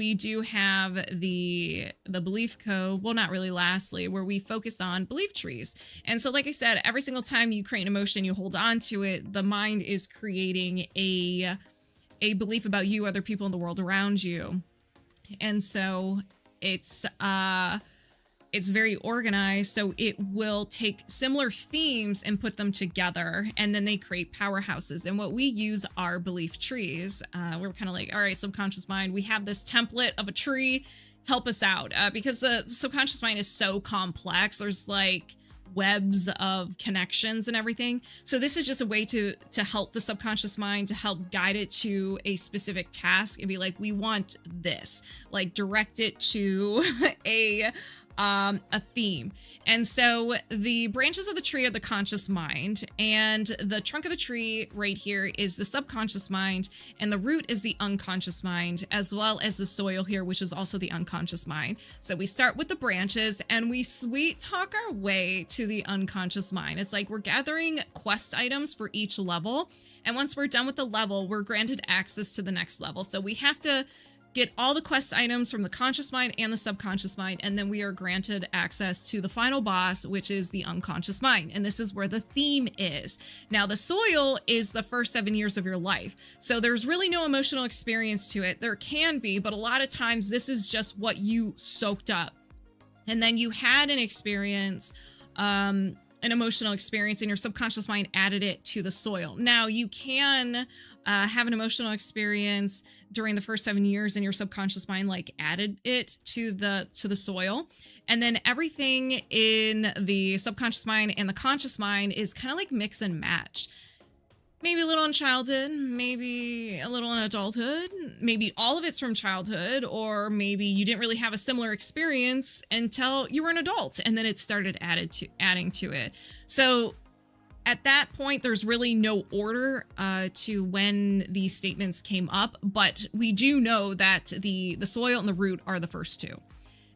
we do have the belief code, well, not really lastly, where we focus on belief trees. And so, like I said, every single time you create an emotion, you hold on to it, the mind is creating a belief about you, other people in the world around you. And so it's very organized, so it will take similar themes and put them together, and then they create powerhouses. And what we use are belief trees. We're kind of like, all right, subconscious mind, we have this template of a tree, help us out, because the subconscious mind is so complex. There's like webs of connections and everything. So this is just a way to help the subconscious mind, to help guide it to a specific task and be like, we want this, like direct it to a theme. And so the branches of the tree are the conscious mind, and the trunk of the tree right here is the subconscious mind, and the root is the unconscious mind, as well as the soil here, which is also the unconscious mind. So we start with the branches and we sweet talk our way to the unconscious mind. It's like we're gathering quest items for each level, and once we're done with the level, we're granted access to the next level. So we have to get all the quest items from the conscious mind and the subconscious mind, and then we are granted access to the final boss, which is the unconscious mind. And this is where the theme is. Now, the soil is the first 7 years of your life. So there's really no emotional experience to it. There can be, but a lot of times this is just what you soaked up. And then you had an experience, an emotional experience, and your subconscious mind added it to the soil. Now, you can have an emotional experience during the first 7 years, and your subconscious mind like added it to the soil. And then everything in the subconscious mind and the conscious mind is kind of like mix and match. Maybe a little in childhood, maybe a little in adulthood, maybe all of it's from childhood, or maybe you didn't really have a similar experience until you were an adult, and then it started adding to it. So at that point, there's really no order to when these statements came up, but we do know that the soil and the root are the first two.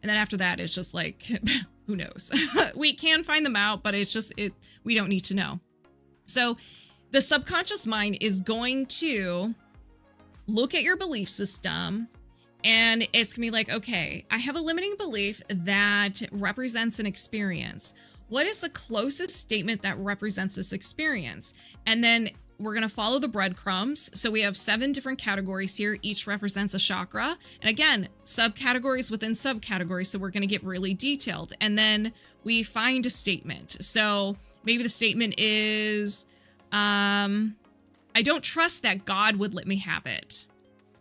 And then after that, it's just like, who knows? We can find them out, but it's just, we don't need to know. So the subconscious mind is going to look at your belief system, and it's gonna be like, okay, I have a limiting belief that represents an experience. What is the closest statement that represents this experience? And then we're gonna follow the breadcrumbs. So we have 7 different categories here. Each represents a chakra. And again, subcategories within subcategories. So we're gonna get really detailed. And then we find a statement. So maybe the statement is, I don't trust that God would let me have it.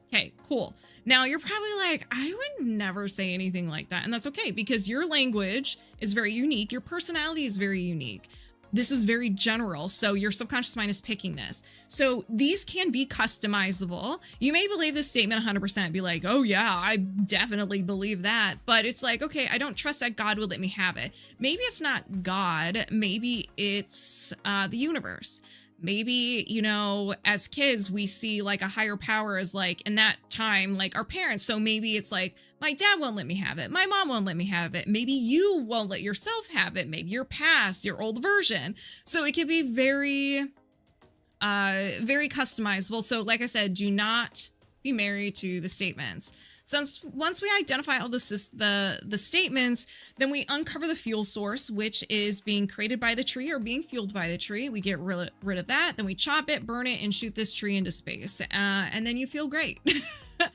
Okay, cool. Now you're probably like, I would never say anything like that. And that's okay, because your language is very unique. Your personality is very unique. This is very general. So your subconscious mind is picking this. So these can be customizable. You may believe this statement 100%, be like, oh yeah, I definitely believe that. But it's like, okay, I don't trust that God would let me have it. Maybe it's not God. Maybe it's the universe. Maybe, you know, as kids, we see like a higher power as like in that time, like our parents. So maybe it's like, my dad won't let me have it. My mom won't let me have it. Maybe you won't let yourself have it. Maybe your past, your old version. So it can be very, very customizable. So like I said, do not be married to the statements. Since once we identify all the statements, then we uncover the fuel source, which is being created by the tree or being fueled by the tree. We get rid of that. Then we chop it, burn it, and shoot this tree into space. And then you feel great.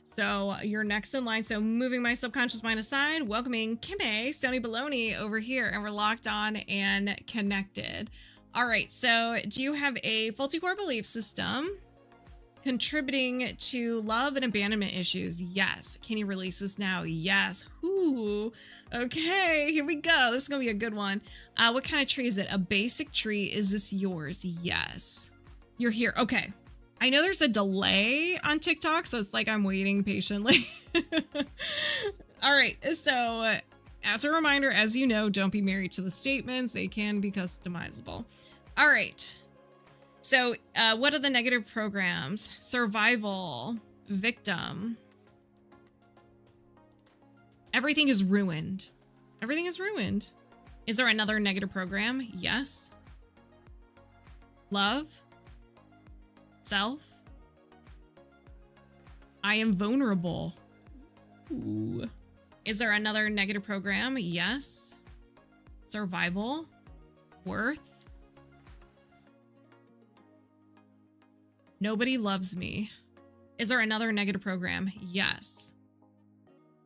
So you're next in line. So moving my subconscious mind aside, welcoming Kimme, Stony Baloney over here, and we're locked on and connected. All right. So do you have a faulty core belief system contributing to love and abandonment issues? Yes. Can you release this now? Yes. Ooh. Okay, here we go. This is gonna be a good one. What kind of tree is it? A basic tree. Is this yours? Yes. You're here. Okay. I know there's a delay on TikTok, so it's like I'm waiting patiently. All right. So as a reminder, as you know, don't be married to the statements. They can be customizable. All right. So what are the negative programs? Survival, victim. Everything is ruined. Everything is ruined. Is there another negative program? Yes. Love. Self. I am vulnerable. Ooh. Is there another negative program? Yes. Survival. Worth. Nobody loves me. Is there another negative program? Yes.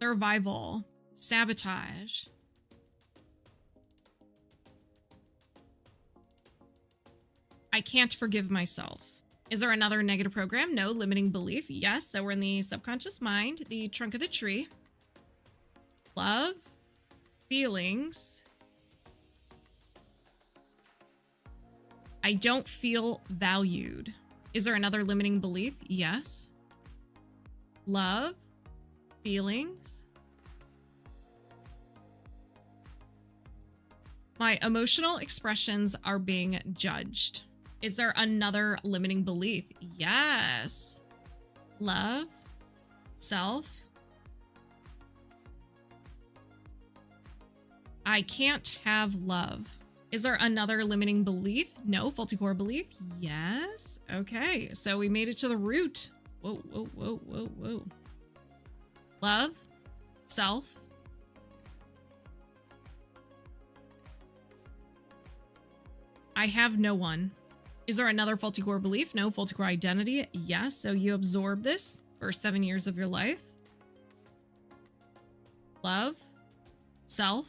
Survival. Sabotage. I can't forgive myself. Is there another negative program? No. Limiting belief? Yes. So we're in the subconscious mind, the trunk of the tree. Love. Feelings. I don't feel valued. Is there another limiting belief? Yes. Love. Feelings. My emotional expressions are being judged. Is there another limiting belief? Yes. Love. Self. I can't have love. Is there another limiting belief? No. Faulty core belief? Yes. Okay. So we made it to the root. Whoa, whoa, whoa, whoa, whoa. Love. Self. I have no one. Is there another faulty core belief? No. Faulty core identity? Yes. So you absorb this for 7 years of your life. Love. Self.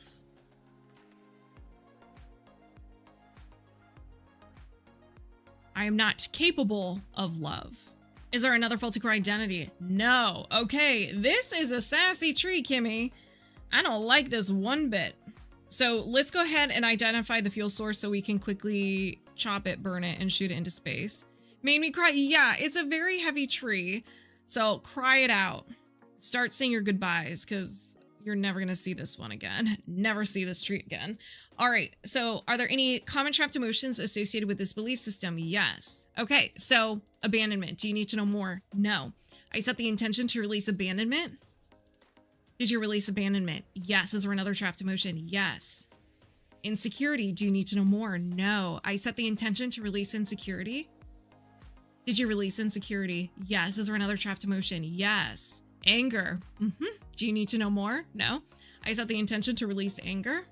I am not capable of love. Is there another faulty core identity? No. Okay, this is a sassy tree, Kimmy. I don't like this one bit. So let's go ahead and identify the fuel source so we can quickly chop it, burn it, and shoot it into space. Made me cry. Yeah, it's a very heavy tree. So cry it out. Start saying your goodbyes because you're never going to see this one again. Never see this tree again. All right. So are there any common trapped emotions associated with this belief system? Yes. Okay. So abandonment. Do you need to know more? No. I set the intention to release abandonment. Did you release abandonment? Yes. Is there another trapped emotion? Yes. Insecurity. Do you need to know more? No. I set the intention to release insecurity. Did you release insecurity? Yes. Is there another trapped emotion? Yes. Anger. Do you need to know more? No. I set the intention to release anger.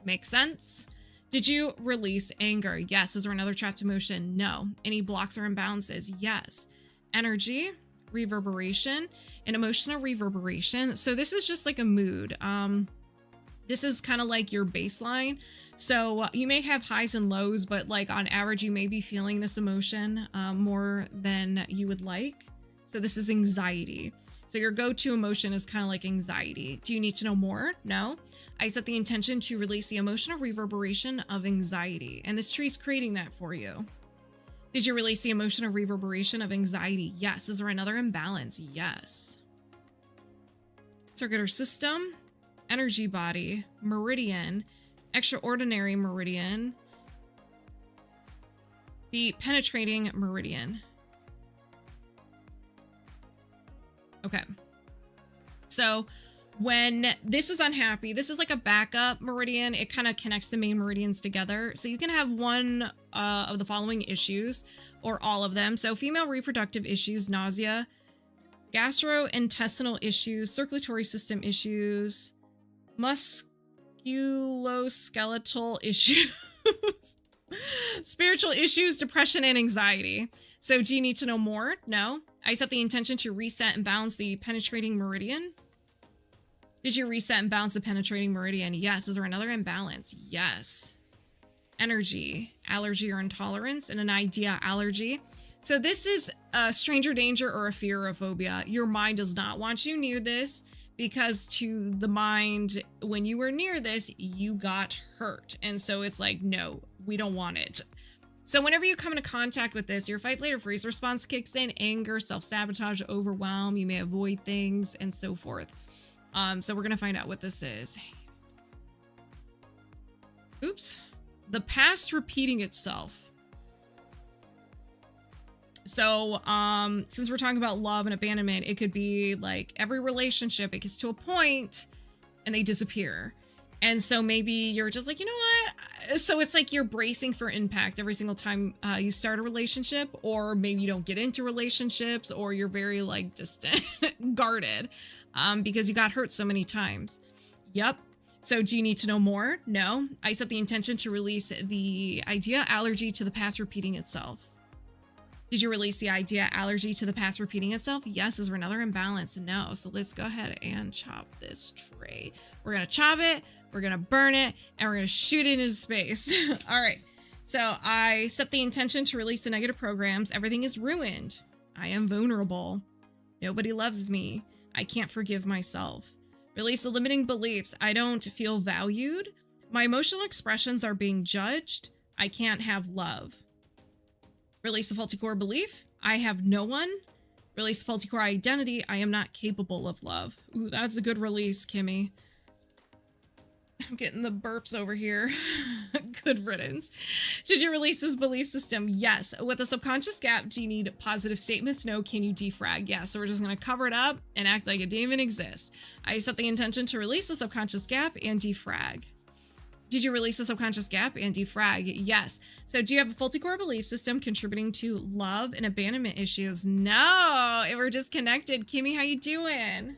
Makes sense. Did you release anger? Yes. Is there another trapped emotion? No. Any blocks or imbalances? Yes. Energy, reverberation, and emotional reverberation. So this is just like a mood. This is kind of like your baseline. So you may have highs and lows, but like on average, you may be feeling this emotion more than you would like. So this is anxiety. So your go-to emotion is kind of like anxiety. Do you need to know more? No. I set the intention to release the emotional reverberation of anxiety, and this tree is creating that for you. Did you release the emotional reverberation of anxiety? Yes. Is there another imbalance? Yes. Circular system, energy body, meridian, extraordinary meridian, the penetrating meridian. Okay. So when this is unhappy, this is like a backup meridian. It kind of connects the main meridians together. So you can have one of the following issues or all of them. So female reproductive issues, nausea, gastrointestinal issues, circulatory system issues, musculoskeletal issues, spiritual issues, depression, and anxiety. So do you need to know more? No. I set the intention to reset and balance the penetrating meridian. Did you reset and balance the penetrating meridian? Yes. Is there another imbalance? Yes. Energy, allergy or intolerance, and an idea allergy. So this is a stranger danger or a fear or a phobia. Your mind does not want you near this because to the mind, when you were near this, you got hurt. And so it's like, no, we don't want it. So whenever you come into contact with this, your fight, flight, or freeze response kicks in: anger, self-sabotage, overwhelm. You may avoid things and so forth. So we're going to find out what this is. Oops. The past repeating itself. So, since we're talking about love and abandonment, it could be like every relationship, it gets to a point and they disappear. And so maybe you're just like, you know what? So it's like you're bracing for impact every single time you start a relationship, or maybe you don't get into relationships, or you're very like distant, guarded. because you got hurt so many times. Yep. So do you need to know more? No. I set the intention to release the idea allergy to the past repeating itself. Did you release the idea allergy to the past repeating itself? Yes. Is there another imbalance? No. So let's go ahead and chop this tray. We're going to chop it, we're going to burn it, and we're going to shoot it into space. All right. So I set the intention to release the negative programs. Everything is ruined. I am vulnerable. Nobody loves me. I can't forgive myself. Release the limiting beliefs. I don't feel valued. My emotional expressions are being judged. I can't have love. Release the faulty core belief. I have no one. Release the faulty core identity. I am not capable of love. Ooh, that's a good release, Kimmy. I'm getting the burps over here. Good riddance. Did you release this belief system? Yes. With a subconscious gap, do you need positive statements? No. Can you defrag? Yes. So we're just going to cover it up and act like it didn't even exist. I set the intention to release the subconscious gap and defrag. Did you release the subconscious gap and defrag? Yes. So do you have a faulty core belief system contributing to love and abandonment issues? No. We're disconnected. Kimmy, how you doing?